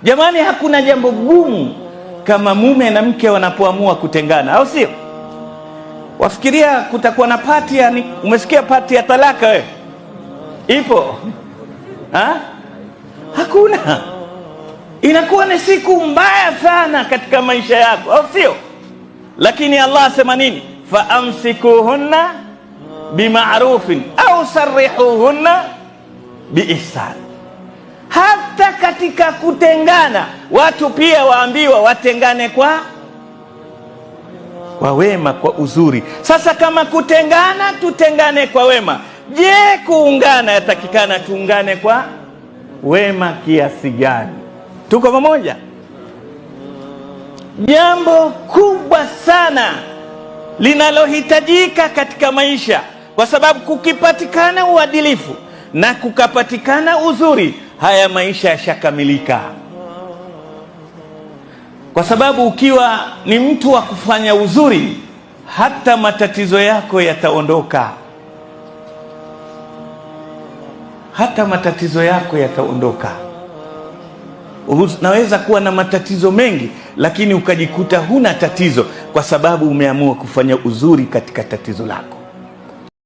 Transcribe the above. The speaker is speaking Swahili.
Jamani, hakuna jambo gumu kama mume na mke wanapoamua kutengana, au sio? Wafikiria kutakuwa na pati, yani umesikia pati ya talaka wewe? Ipo? Hakuna. Inakuwa ni siku mbaya sana katika maisha yako, au sio? Lakini Allah asema nini? Faamsikuhunna bima'rufin au sarrihuhunna biihsan. Hata katika kutengana watu pia waambiwa watengane kwa wema, kwa uzuri. Sasa kama kutengana, tutengane kwa wema. Je, kuungana yatakikana tuungane kwa wema kiasi gani? Tuko pamoja? Jambo kubwa sana linalohitajika katika maisha, kwa sababu kukipatikana uadilifu na kukapatikana uzuri, haya maisha yashakamilika. Kwa sababu ukiwa ni mtu wa kufanya uzuri, hata matatizo yako yataondoka. Hata matatizo yako yataondoka. Unaweza kuwa na matatizo mengi, lakini ukajikuta huna tatizo, kwa sababu umeamua kufanya uzuri katika tatizo lako.